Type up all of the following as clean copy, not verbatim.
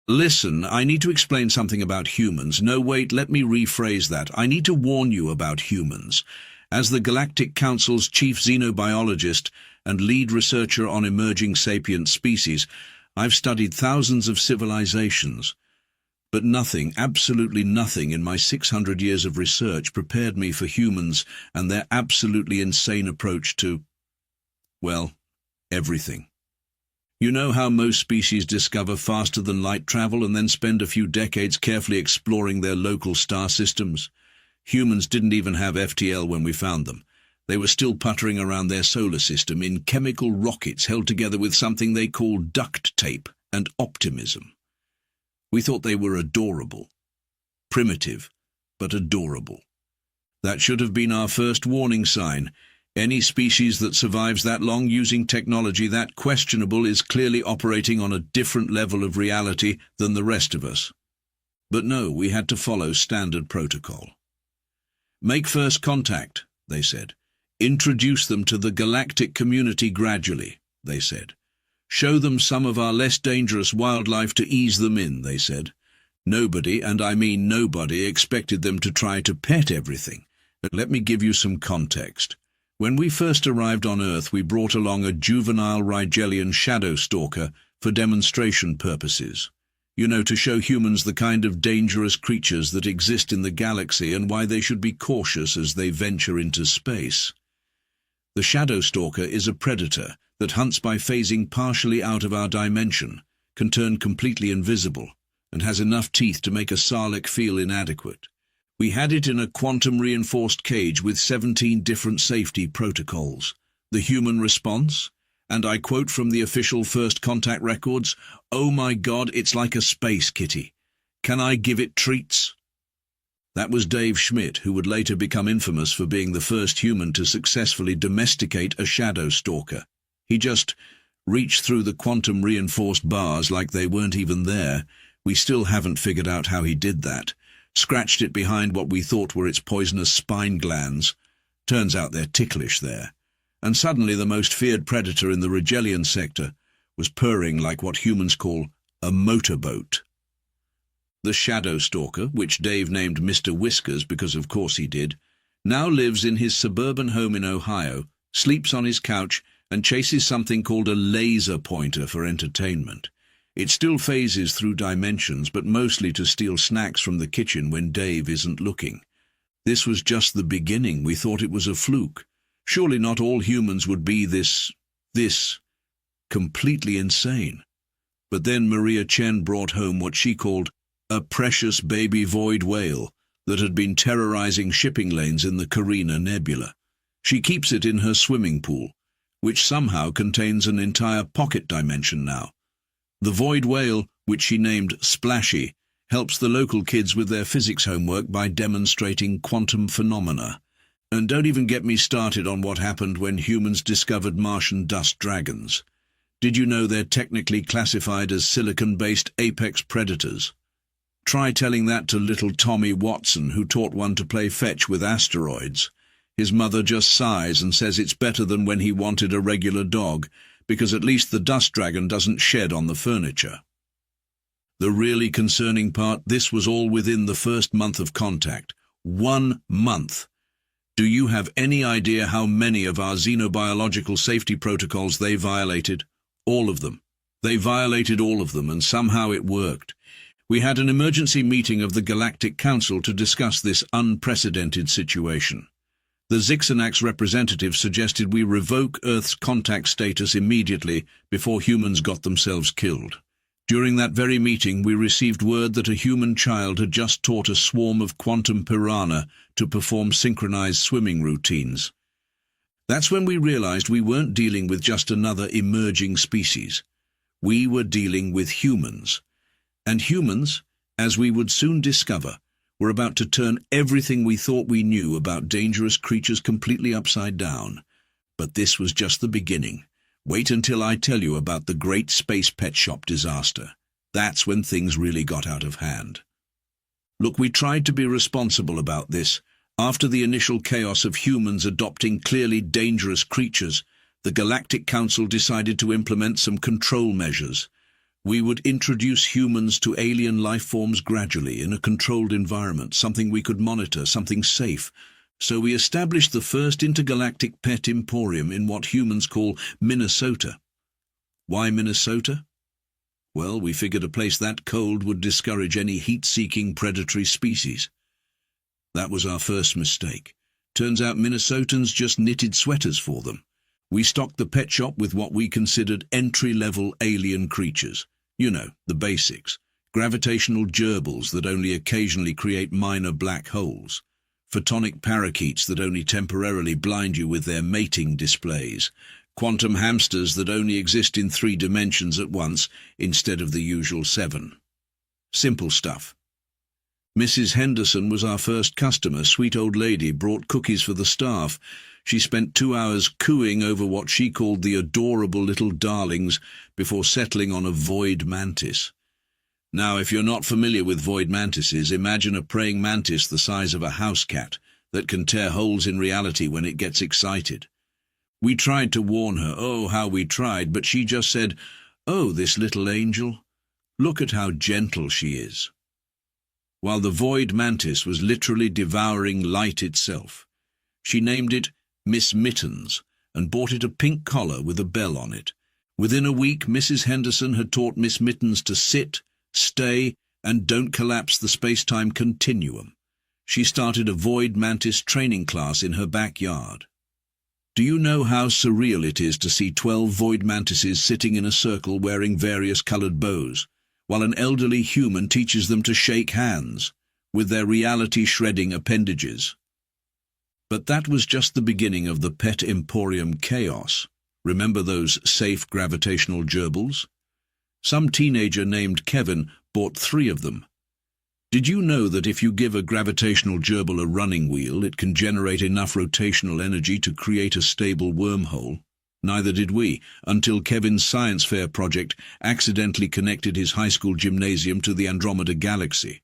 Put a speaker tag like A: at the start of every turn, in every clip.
A: Listen, I need to explain something about humans. No, wait, let me rephrase that. I need to warn you about humans. As the Galactic Council's chief xenobiologist and lead researcher on emerging sapient species, I've studied thousands of civilizations. But nothing, absolutely nothing in my 600 years of research prepared me for humans and their absolutely insane approach to, well, everything. You know how most species discover faster than light travel and then spend a few decades carefully exploring their local star systems? Humans didn't even have FTL when we found them. They were still puttering around their solar system in chemical rockets held together with something they call duct tape and optimism. We thought they were adorable. Primitive, but adorable. That should have been our first warning sign. Any species that survives that long using technology that questionable is clearly operating on a different level of reality than the rest of us. But no, we had to follow standard protocol. Make first contact, they said. Introduce them to the galactic community gradually, they said. Show them some of our less dangerous wildlife to ease them in, they said. Nobody, and I mean nobody, expected them to try to pet everything. But let me give you some context. When we first arrived on Earth, we brought along a juvenile Rigelian shadow stalker for demonstration purposes. You know, to show humans the kind of dangerous creatures that exist in the galaxy and why they should be cautious as they venture into space. The shadow stalker is a predator that hunts by phasing partially out of our dimension, can turn completely invisible, and has enough teeth to make a Sarlacc feel inadequate. We had it in a quantum-reinforced cage with 17 different safety protocols. The human response? And I quote from the official first contact records, "Oh my God, it's like a space kitty. Can I give it treats?" That was Dave Schmidt, who would later become infamous for being the first human to successfully domesticate a shadow stalker. He just reached through the quantum-reinforced bars like they weren't even there. We still haven't figured out how he did that. Scratched it behind what we thought were its poisonous spine glands. Turns out they're ticklish there. And suddenly the most feared predator in the Rigelian sector was purring like what humans call a motorboat. The shadow stalker, which Dave named Mr. Whiskers because of course he did, now lives in his suburban home in Ohio, sleeps on his couch, and chases something called a laser pointer for entertainment. It still phases through dimensions, but mostly to steal snacks from the kitchen when Dave isn't looking. This was just the beginning. We thought it was a fluke. Surely not all humans would be this completely insane. But then Maria Chen brought home what she called a precious baby void whale that had been terrorizing shipping lanes in the Carina Nebula. She keeps it in her swimming pool, which somehow contains an entire pocket dimension now. The void whale, which she named Splashy, helps the local kids with their physics homework by demonstrating quantum phenomena. And don't even get me started on what happened when humans discovered Martian dust dragons. Did you know they're technically classified as silicon-based apex predators? Try telling that to little Tommy Watson, who taught one to play fetch with asteroids. His mother just sighs and says it's better than when he wanted a regular dog, because at least the dust dragon doesn't shed on the furniture. The really concerning part, this was all within the first month of contact. 1 month. Do you have any idea how many of our xenobiological safety protocols they violated? All of them. They violated all of them, and somehow it worked. We had an emergency meeting of the Galactic Council to discuss this unprecedented situation. The Zixanax representative suggested we revoke Earth's contact status immediately before humans got themselves killed. During that very meeting, we received word that a human child had just taught a swarm of quantum piranha to perform synchronized swimming routines. That's when we realized we weren't dealing with just another emerging species. We were dealing with humans. And humans, as we would soon discover, were about to turn everything we thought we knew about dangerous creatures completely upside down. But this was just the beginning. Wait until I tell you about the Great Space Pet Shop disaster. That's when things really got out of hand. Look, we tried to be responsible about this. After the initial chaos of humans adopting clearly dangerous creatures, the Galactic Council decided to implement some control measures. We would introduce humans to alien life forms gradually in a controlled environment, something we could monitor, something safe. So we established the first intergalactic pet emporium in what humans call Minnesota. Why Minnesota? Well, we figured a place that cold would discourage any heat-seeking predatory species. That was our first mistake. Turns out Minnesotans just knitted sweaters for them. We stocked the pet shop with what we considered entry-level alien creatures. You know, the basics. Gravitational gerbils that only occasionally create minor black holes. Photonic parakeets that only temporarily blind you with their mating displays. Quantum hamsters that only exist in 3 dimensions at once instead of the usual 7. Simple stuff. Mrs. Henderson was our first customer. Sweet old lady brought cookies for the staff. She spent 2 hours cooing over what she called the adorable little darlings before settling on a void mantis. Now, if you're not familiar with void mantises, imagine a praying mantis the size of a house cat that can tear holes in reality when it gets excited. We tried to warn her, oh, how we tried, but she just said, "Oh, this little angel, look at how gentle she is." While the void mantis was literally devouring light itself. She named it Miss Mittens and bought it a pink collar with a bell on it. Within a week, Mrs. Henderson had taught Miss Mittens to sit, stay, and don't collapse the space-time continuum. She started a void mantis training class in her backyard. Do you know how surreal it is to see 12 void mantises sitting in a circle wearing various colored bows, while an elderly human teaches them to shake hands, with their reality-shredding appendages? But that was just the beginning of the Pet Emporium chaos. Remember those safe gravitational gerbils? Some teenager named Kevin bought 3 of them. Did you know that if you give a gravitational gerbil a running wheel, it can generate enough rotational energy to create a stable wormhole? Neither did we, until Kevin's science fair project accidentally connected his high school gymnasium to the Andromeda Galaxy.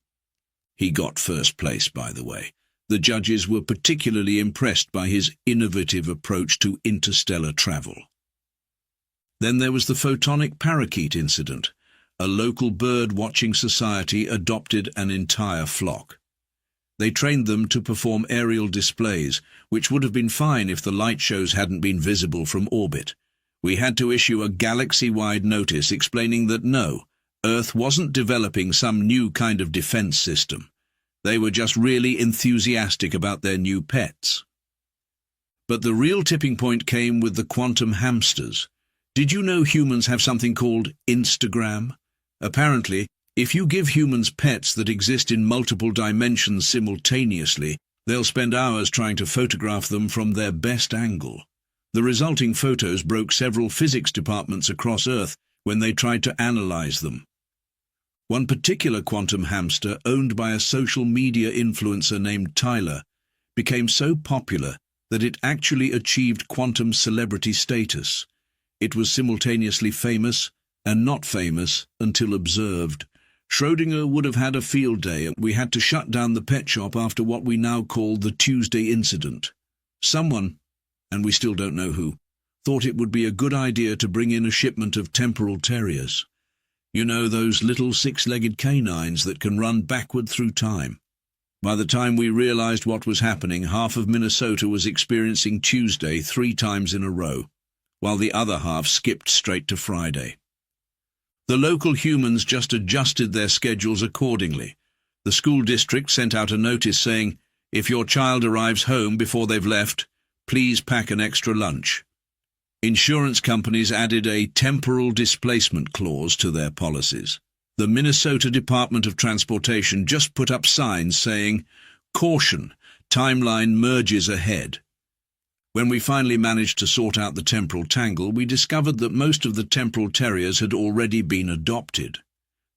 A: He got first place, by the way. The judges were particularly impressed by his innovative approach to interstellar travel. Then there was the photonic parakeet incident. A local bird-watching society adopted an entire flock. They trained them to perform aerial displays, which would have been fine if the light shows hadn't been visible from orbit. We had to issue a galaxy-wide notice explaining that no, Earth wasn't developing some new kind of defense system. They were just really enthusiastic about their new pets. But the real tipping point came with the quantum hamsters. Did you know humans have something called Instagram? Apparently, if you give humans pets that exist in multiple dimensions simultaneously, they'll spend hours trying to photograph them from their best angle. The resulting photos broke several physics departments across Earth when they tried to analyze them. One particular quantum hamster, owned by a social media influencer named Tyler, became so popular that it actually achieved quantum celebrity status. It was simultaneously famous and not famous until observed. Schrödinger would have had a field day, and we had to shut down the pet shop after what we now call the Tuesday incident. Someone, and we still don't know who, thought it would be a good idea to bring in a shipment of temporal terriers. You know, those little 6-legged canines that can run backward through time. By the time we realized what was happening, half of Minnesota was experiencing Tuesday 3 times in a row, while the other half skipped straight to Friday. The local humans just adjusted their schedules accordingly. The school district sent out a notice saying, if your child arrives home before they've left, please pack an extra lunch. Insurance companies added a temporal displacement clause to their policies. The Minnesota Department of Transportation just put up signs saying, "Caution, timeline merges ahead." When we finally managed to sort out the temporal tangle, we discovered that most of the temporal terriers had already been adopted.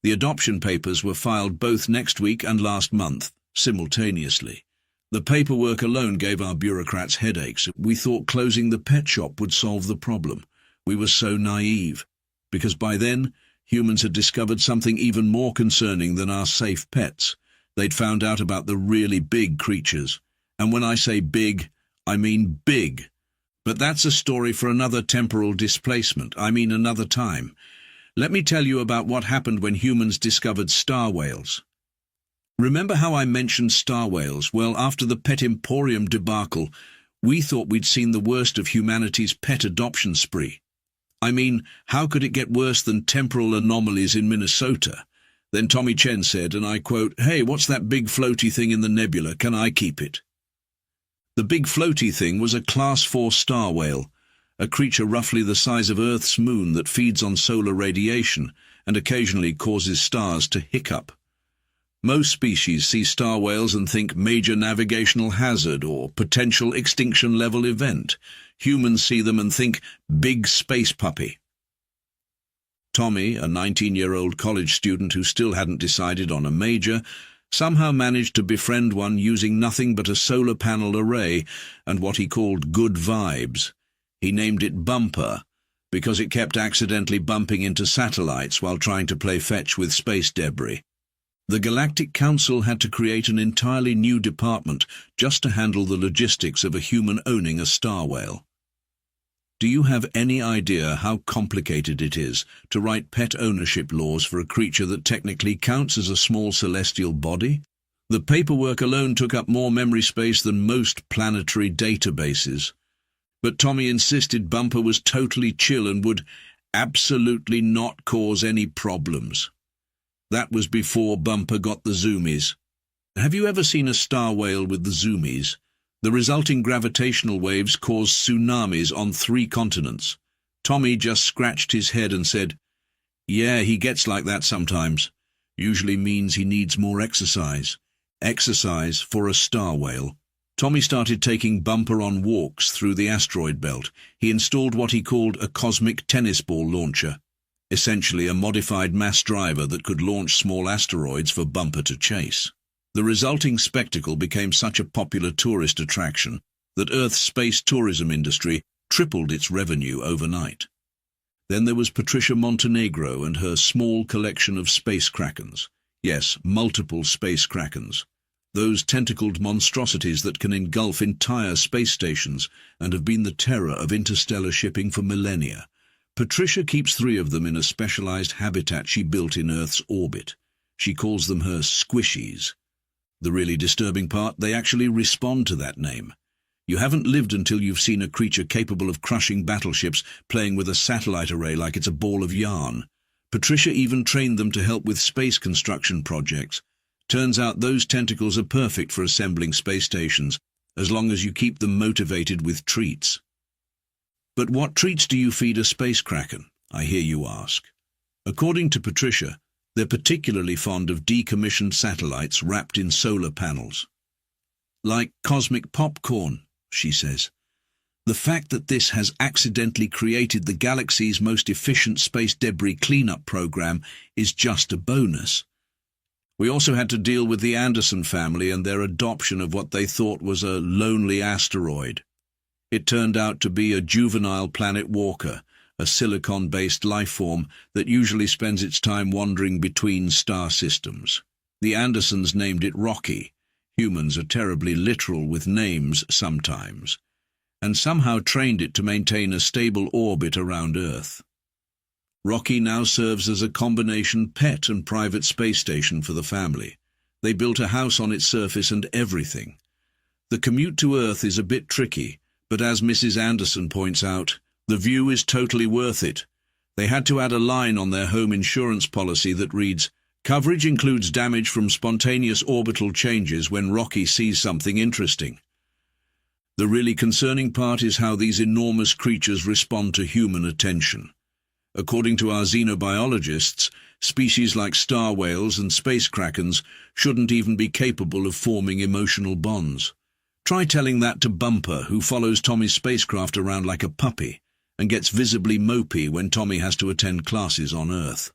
A: The adoption papers were filed both next week and last month, simultaneously. The paperwork alone gave our bureaucrats headaches. We thought closing the pet shop would solve the problem. We were so naive, because by then, humans had discovered something even more concerning than our safe pets. They'd found out about the really big creatures. And when I say big, I mean big. But that's a story for another temporal displacement, another time. Let me tell you about what happened when humans discovered star whales. Remember how I mentioned star whales? Well, after the Pet Emporium debacle, we thought we'd seen the worst of humanity's pet adoption spree. I mean, how could it get worse than temporal anomalies in Minnesota? Then Tommy Chen said, and I quote, "Hey, what's that big floaty thing in the nebula? Can I keep it?" The big floaty thing was a Class 4 star whale, a creature roughly the size of Earth's moon that feeds on solar radiation and occasionally causes stars to hiccup. Most species see star whales and think major navigational hazard or potential extinction-level event. Humans see them and think big space puppy. Tommy, a 19-year-old college student who still hadn't decided on a major, somehow managed to befriend one using nothing but a solar panel array and what he called good vibes. He named it Bumper because it kept accidentally bumping into satellites while trying to play fetch with space debris. The Galactic Council had to create an entirely new department just to handle the logistics of a human owning a star whale. Do you have any idea how complicated it is to write pet ownership laws for a creature that technically counts as a small celestial body? The paperwork alone took up more memory space than most planetary databases. But Tommy insisted Bumper was totally chill and would absolutely not cause any problems. That was before Bumper got the zoomies. Have you ever seen a star whale with the zoomies? The resulting gravitational waves caused tsunamis on 3 continents. Tommy just scratched his head and said, "Yeah, he gets like that sometimes. Usually means he needs more exercise. Exercise for a star whale." Tommy started taking Bumper on walks through the asteroid belt. He installed what he called a cosmic tennis ball launcher, essentially a modified mass driver that could launch small asteroids for Bumper to chase. The resulting spectacle became such a popular tourist attraction that Earth's space tourism industry tripled its revenue overnight. Then there was Patricia Montenegro and her small collection of space krakens. Yes, multiple space krakens. Those tentacled monstrosities that can engulf entire space stations and have been the terror of interstellar shipping for millennia. Patricia keeps 3 of them in a specialized habitat she built in Earth's orbit. She calls them her squishies. The really disturbing part, they actually respond to that name. You haven't lived until you've seen a creature capable of crushing battleships playing with a satellite array like it's a ball of yarn. Patricia even trained them to help with space construction projects. Turns out those tentacles are perfect for assembling space stations, as long as you keep them motivated with treats. But what treats do you feed a space kraken, I hear you ask? According to Patricia, they're particularly fond of decommissioned satellites wrapped in solar panels. Like cosmic popcorn, she says. The fact that this has accidentally created the galaxy's most efficient space debris cleanup program is just a bonus. We also had to deal with the Anderson family and their adoption of what they thought was a lonely asteroid. It turned out to be a juvenile planet walker, a silicon-based life form that usually spends its time wandering between star systems. The Andersons named it Rocky. Humans are terribly literal with names sometimes, and somehow trained it to maintain a stable orbit around Earth. Rocky now serves as a combination pet and private space station for the family. They built a house on its surface and everything. The commute to Earth is a bit tricky, but as Mrs. Anderson points out, the view is totally worth it. They had to add a line on their home insurance policy that reads, "Coverage includes damage from spontaneous orbital changes when Rocky sees something interesting." The really concerning part is how these enormous creatures respond to human attention. According to our xenobiologists, species like star whales and space krakens shouldn't even be capable of forming emotional bonds. Try telling that to Bumper, who follows Tommy's spacecraft around like a puppy and gets visibly mopey when Tommy has to attend classes on Earth.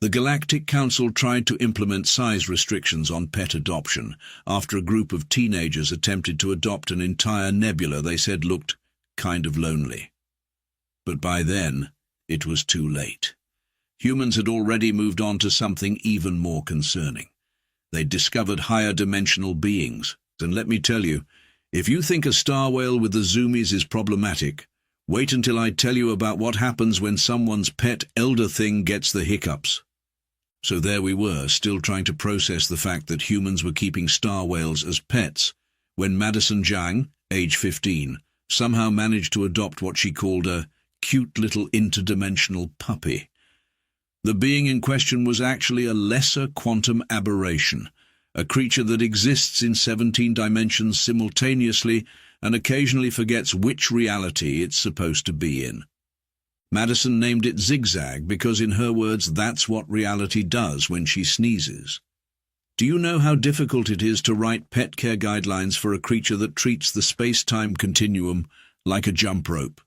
A: The Galactic Council tried to implement size restrictions on pet adoption after a group of teenagers attempted to adopt an entire nebula they said looked kind of lonely. But by then, it was too late. Humans had already moved on to something even more concerning. They'd discovered higher dimensional beings, and let me tell you, if you think a star whale with the zoomies is problematic, Wait until I tell you about what happens when someone's pet elder thing gets the hiccups. So there we were, still trying to process the fact that humans were keeping star whales as pets, when Madison Zhang, age 15, somehow managed to adopt what she called a cute little interdimensional puppy. The being in question was actually a lesser quantum aberration, a creature that exists in 17 dimensions simultaneously and occasionally forgets which reality it's supposed to be in. Madison named it Zigzag because, in her words, that's what reality does when she sneezes. Do you know how difficult it is to write pet care guidelines for a creature that treats the space-time continuum like a jump rope?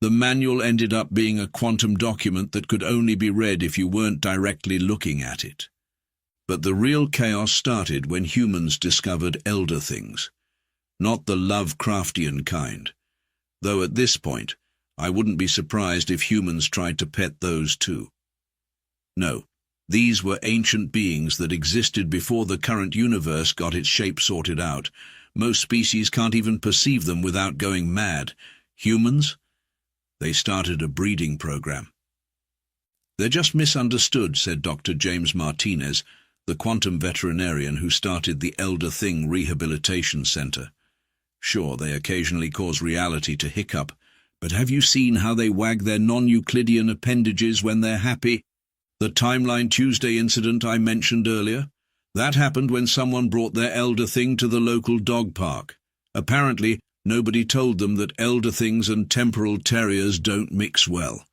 A: The manual ended up being a quantum document that could only be read if you weren't directly looking at it. But the real chaos started when humans discovered elder things. Not the Lovecraftian kind, though at this point, I wouldn't be surprised if humans tried to pet those too. No, these were ancient beings that existed before the current universe got its shape sorted out. Most species can't even perceive them without going mad. Humans? They started a breeding program. They're just misunderstood, said Dr. James Martinez, the quantum veterinarian who started the Elder Thing Rehabilitation Center. Sure, they occasionally cause reality to hiccup, but have you seen how they wag their non-Euclidean appendages when they're happy? The Timeline Tuesday incident I mentioned earlier? That happened when someone brought their elder thing to the local dog park. Apparently, nobody told them that elder things and temporal terriers don't mix well.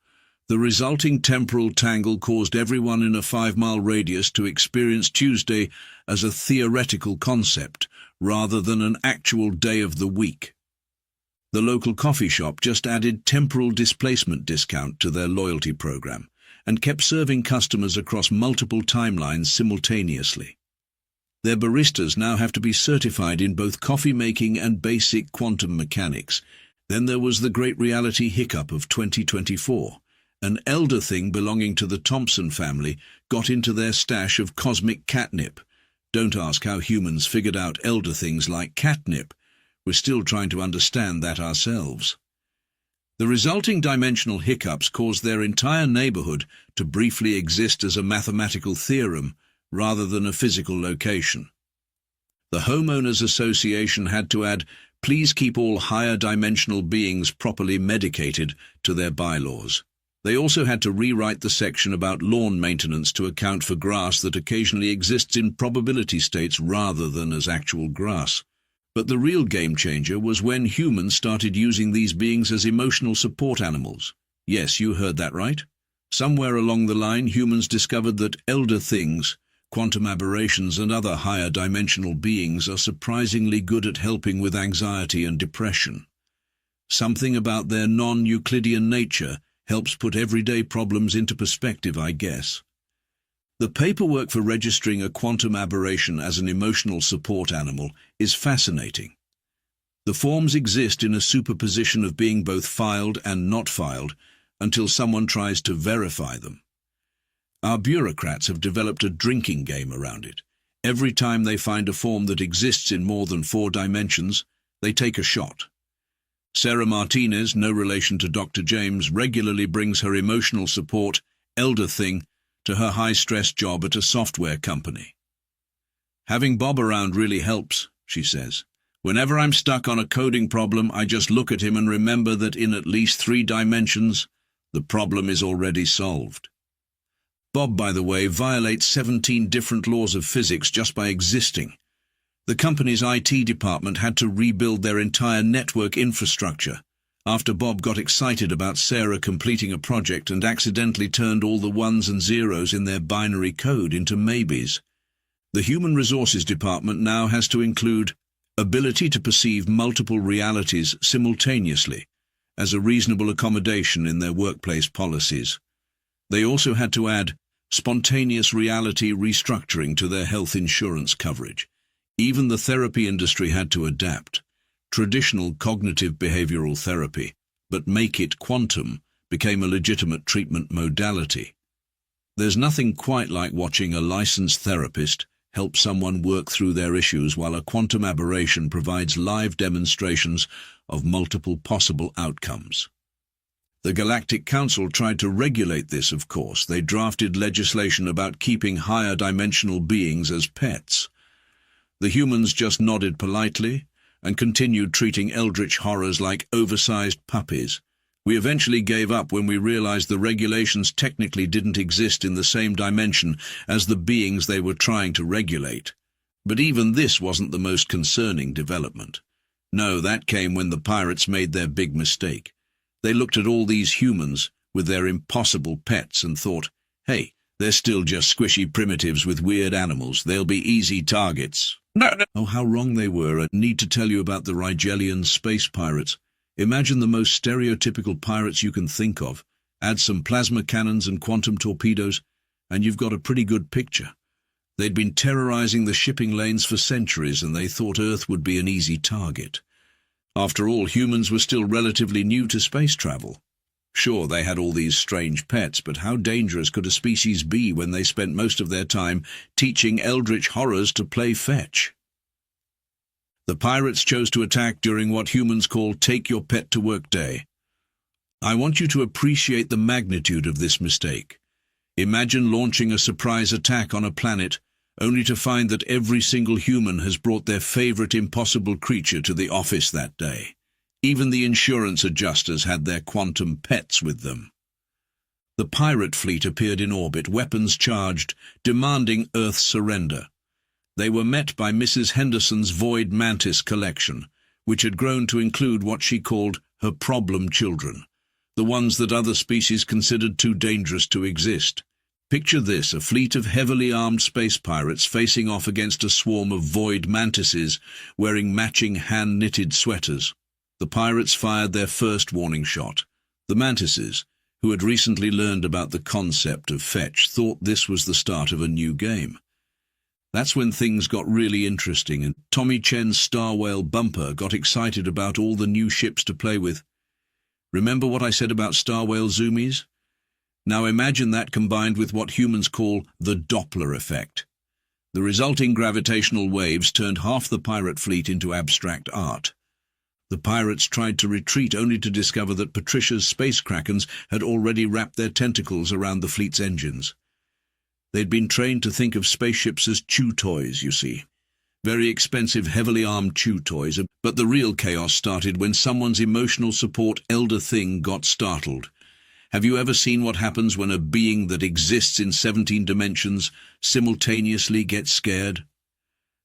A: The resulting temporal tangle caused everyone in a 5-mile radius to experience Tuesday as a theoretical concept, rather than an actual day of the week. The local coffee shop just added temporal displacement discount to their loyalty program and kept serving customers across multiple timelines simultaneously. Their baristas now have to be certified in both coffee making and basic quantum mechanics. Then there was the great reality hiccup of 2024. An elder thing belonging to the Thompson family got into their stash of cosmic catnip. Don't ask how humans figured out elder things like catnip. We're still trying to understand that ourselves. The resulting dimensional hiccups caused their entire neighborhood to briefly exist as a mathematical theorem rather than a physical location. The Homeowners Association had to add, "Please keep all higher dimensional beings properly medicated," to their bylaws. They also had to rewrite the section about lawn maintenance to account for grass that occasionally exists in probability states rather than as actual grass. But the real game changer was when humans started using these beings as emotional support animals. Yes, you heard that right. Somewhere along the line, humans discovered that elder things, quantum aberrations and other higher dimensional beings are surprisingly good at helping with anxiety and depression. Something about their non-Euclidean nature helps put everyday problems into perspective, I guess. The paperwork for registering a quantum aberration as an emotional support animal is fascinating. The forms exist in a superposition of being both filed and not filed until someone tries to verify them. Our bureaucrats have developed a drinking game around it. Every time they find a form that exists in more than 4 dimensions, they take a shot. Sarah Martinez, no relation to Dr. James, regularly brings her emotional support, elder thing, to her high-stress job at a software company. "Having Bob around really helps," she says. "Whenever I'm stuck on a coding problem, I just look at him and remember that in at least 3 dimensions, the problem is already solved." Bob, by the way, violates 17 different laws of physics just by existing. The company's IT department had to rebuild their entire network infrastructure after Bob got excited about Sarah completing a project and accidentally turned all the 1s and 0s in their binary code into maybes. The Human Resources Department now has to include ability to perceive multiple realities simultaneously as a reasonable accommodation in their workplace policies. They also had to add spontaneous reality restructuring to their health insurance coverage. Even the therapy industry had to adapt. Traditional cognitive behavioral therapy, but make it quantum, became a legitimate treatment modality. There's nothing quite like watching a licensed therapist help someone work through their issues while a quantum aberration provides live demonstrations of multiple possible outcomes. The Galactic Council tried to regulate this, of course. They drafted legislation about keeping higher dimensional beings as pets. The humans just nodded politely and continued treating eldritch horrors like oversized puppies. We eventually gave up when we realized the regulations technically didn't exist in the same dimension as the beings they were trying to regulate. But even this wasn't the most concerning development. No, that came when the pirates made their big mistake. They looked at all these humans with their impossible pets and thought, hey, they're still just squishy primitives with weird animals. They'll be easy targets. No. Oh, how wrong they were. I need to tell you about the Rigelian space pirates. Imagine the most stereotypical pirates you can think of. Add some plasma cannons and quantum torpedoes, and you've got a pretty good picture. They'd been terrorizing the shipping lanes for centuries, and they thought Earth would be an easy target. After all, humans were still relatively new to space travel. Sure, they had all these strange pets, but how dangerous could a species be when they spent most of their time teaching eldritch horrors to play fetch? The pirates chose to attack during what humans call Take Your Pet to Work Day. I want you to appreciate the magnitude of this mistake. Imagine launching a surprise attack on a planet, only to find that every single human has brought their favorite impossible creature to the office that day. Even the insurance adjusters had their quantum pets with them. The pirate fleet appeared in orbit, weapons charged, demanding Earth's surrender. They were met by Mrs. Henderson's Void Mantis collection, which had grown to include what she called her problem children, the ones that other species considered too dangerous to exist. Picture this, a fleet of heavily armed space pirates facing off against a swarm of void mantises wearing matching hand-knitted sweaters. The pirates fired their first warning shot. The mantises, who had recently learned about the concept of fetch, thought this was the start of a new game. That's when things got really interesting, and Tommy Chen's Star Whale bumper got excited about all the new ships to play with. Remember what I said about Star Whale zoomies? Now imagine that combined with what humans call the Doppler effect. The resulting gravitational waves turned half the pirate fleet into abstract art. The pirates tried to retreat only to discover that Patricia's space krakens had already wrapped their tentacles around the fleet's engines. They'd been trained to think of spaceships as chew toys, you see. Very expensive, heavily armed chew toys, but the real chaos started when someone's emotional support elder thing got startled. Have you ever seen what happens when a being that exists in 17 dimensions simultaneously gets scared?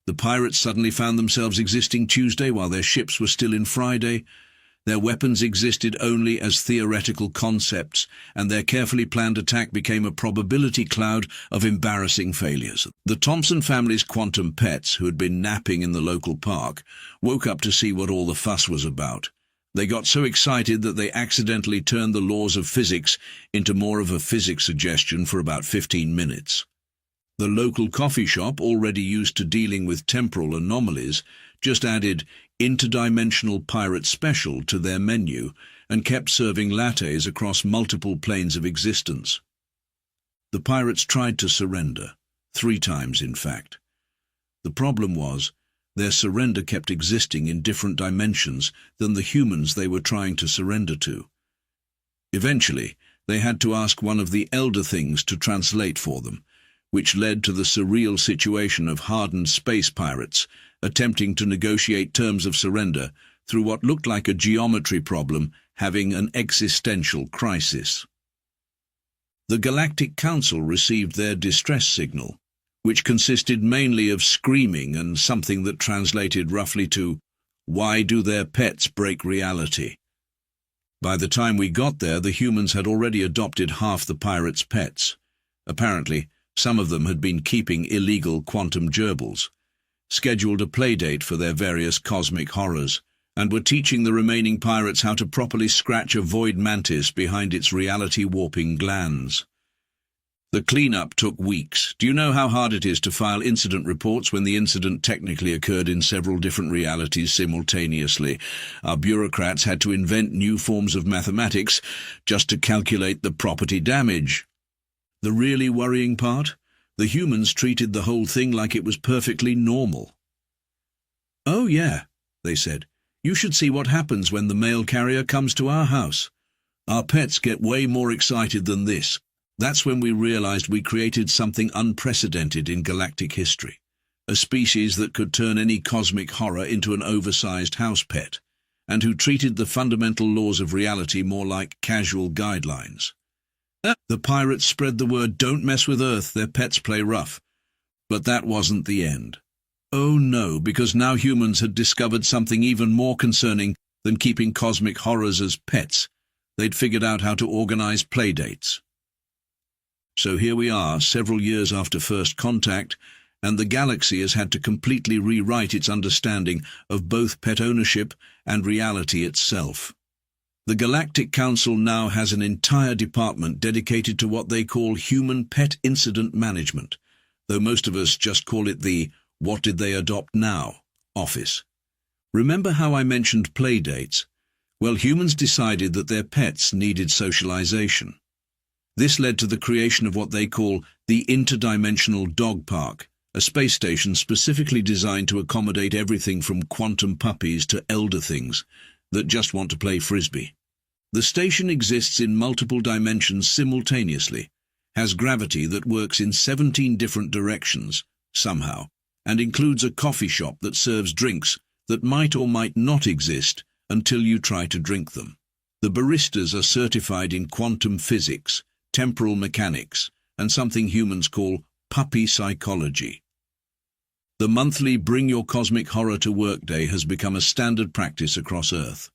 A: The pirates suddenly found themselves existing Tuesday while their ships were still in Friday. Their weapons existed only as theoretical concepts, and their carefully planned attack became a probability cloud of embarrassing failures. The Thompson family's quantum pets, who had been napping in the local park, woke up to see what all the fuss was about. They got so excited that they accidentally turned the laws of physics into more of a physics suggestion for about 15 minutes. The local coffee shop, already used to dealing with temporal anomalies, just added interdimensional pirate special to their menu and kept serving lattes across multiple planes of existence. The pirates tried to surrender, 3 times in fact. The problem was, their surrender kept existing in different dimensions than the humans they were trying to surrender to. Eventually, they had to ask one of the elder things to translate for them, which led to the surreal situation of hardened space pirates attempting to negotiate terms of surrender through what looked like a geometry problem having an existential crisis. The Galactic Council received their distress signal, which consisted mainly of screaming and something that translated roughly to, "Why do their pets break reality?" By the time we got there, the humans had already adopted half the pirates' pets. Apparently, some of them had been keeping illegal quantum gerbils, scheduled a playdate for their various cosmic horrors, and were teaching the remaining pirates how to properly scratch a void mantis behind its reality-warping glands. The cleanup took weeks. Do you know how hard it is to file incident reports when the incident technically occurred in several different realities simultaneously? Our bureaucrats had to invent new forms of mathematics just to calculate the property damage. The really worrying part? The humans treated the whole thing like it was perfectly normal. "Oh yeah," they said. "You should see what happens when the mail carrier comes to our house. Our pets get way more excited than this. That's when we realized we created something unprecedented in galactic history. A species that could turn any cosmic horror into an oversized house pet, and who treated the fundamental laws of reality more like casual guidelines. The pirates spread the word, "Don't mess with Earth, their pets play rough." But that wasn't the end. Oh no, because now humans had discovered something even more concerning than keeping cosmic horrors as pets. They'd figured out how to organize playdates. So here we are, several years after first contact, and the galaxy has had to completely rewrite its understanding of both pet ownership and reality itself. The Galactic Council now has an entire department dedicated to what they call Human Pet Incident Management, though most of us just call it the "What did they adopt now?" office. Remember how I mentioned playdates? Well, humans decided that their pets needed socialization. This led to the creation of what they call the Interdimensional Dog Park, a space station specifically designed to accommodate everything from quantum puppies to elder things that just want to play frisbee. The station exists in multiple dimensions simultaneously, has gravity that works in 17 different directions, somehow, and includes a coffee shop that serves drinks that might or might not exist until you try to drink them. The baristas are certified in quantum physics, temporal mechanics, and something humans call puppy psychology. The monthly Bring Your Cosmic Horror to Work Day has become a standard practice across Earth.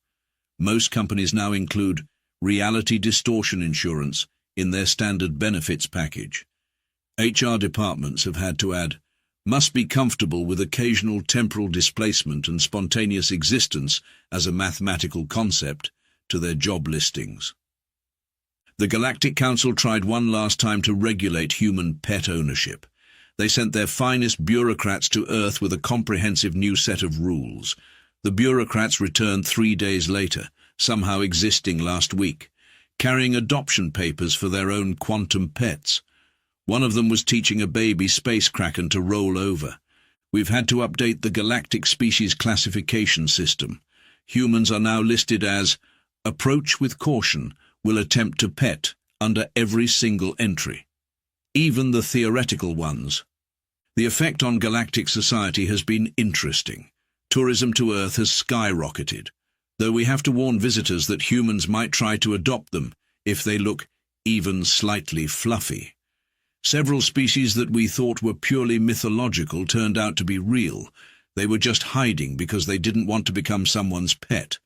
A: Most companies now include reality distortion insurance in their standard benefits package. HR departments have had to add, "must be comfortable with occasional temporal displacement and spontaneous existence as a mathematical concept" to their job listings. The Galactic Council tried one last time to regulate human pet ownership. They sent their finest bureaucrats to Earth with a comprehensive new set of rules. The bureaucrats returned 3 days later, somehow existing last week, carrying adoption papers for their own quantum pets. One of them was teaching a baby space kraken to roll over. We've had to update the galactic species classification system. Humans are now listed as "approach with caution, will attempt to pet" under every single entry. Even the theoretical ones. The effect on galactic society has been interesting. Tourism to Earth has skyrocketed, though we have to warn visitors that humans might try to adopt them if they look even slightly fluffy. Several species that we thought were purely mythological turned out to be real. They were just hiding because they didn't want to become someone's pet.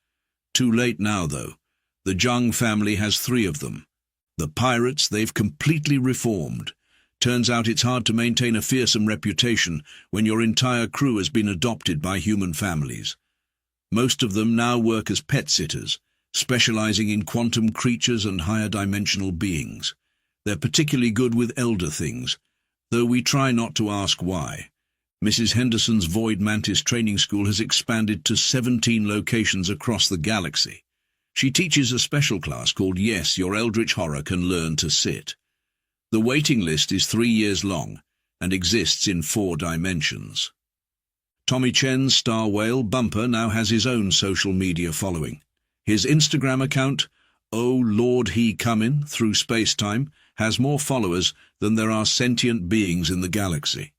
A: Too late now, though. The Jung family has 3 of them. The pirates, they've completely reformed. Turns out it's hard to maintain a fearsome reputation when your entire crew has been adopted by human families. Most of them now work as pet sitters, specializing in quantum creatures and higher dimensional beings. They're particularly good with elder things, though we try not to ask why. Mrs. Henderson's Void Mantis Training School has expanded to 17 locations across the galaxy. She teaches a special class called Yes, Your Eldritch Horror Can Learn to Sit. The waiting list is 3 years long and exists in 4 dimensions. Tommy Chen's star whale Bumper now has his own social media following. His Instagram account, "Oh Lord He Comin' Through Space-Time," has more followers than there are sentient beings in the galaxy.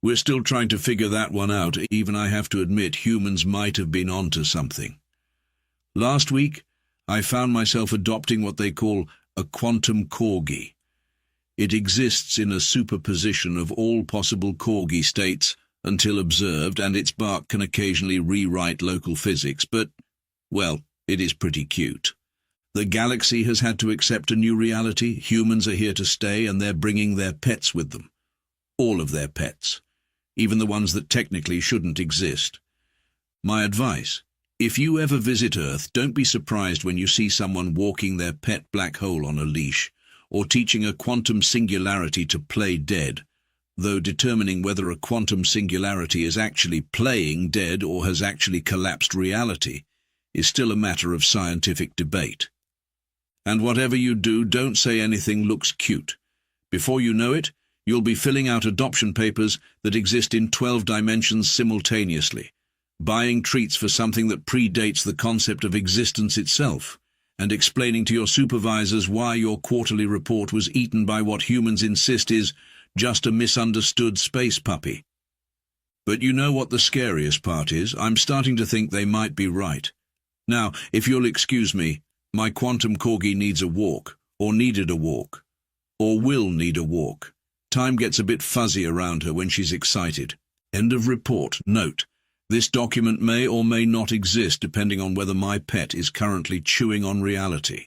A: We're still trying to figure that one out. Even I have to admit humans might have been onto something. Last week, I found myself adopting what they call a quantum corgi. It exists in a superposition of all possible corgi states until observed, and its bark can occasionally rewrite local physics, but, well, it is pretty cute. The galaxy has had to accept a new reality. Humans are here to stay, and they're bringing their pets with them. All of their pets, even the ones that technically shouldn't exist. My advice: if you ever visit Earth, don't be surprised when you see someone walking their pet black hole on a leash, or teaching a quantum singularity to play dead, though determining whether a quantum singularity is actually playing dead or has actually collapsed reality is still a matter of scientific debate. And whatever you do, don't say anything looks cute. Before you know it, you'll be filling out adoption papers that exist in 12 dimensions simultaneously, buying treats for something that predates the concept of existence itself, and explaining to your supervisors why your quarterly report was eaten by what humans insist is just a misunderstood space puppy. But you know what the scariest part is? I'm starting to think they might be right. Now, if you'll excuse me, my quantum corgi needs a walk, or needed a walk, or will need a walk. Time gets a bit fuzzy around her when she's excited. End of report. Note: this document may or may not exist depending on whether my pet is currently chewing on reality.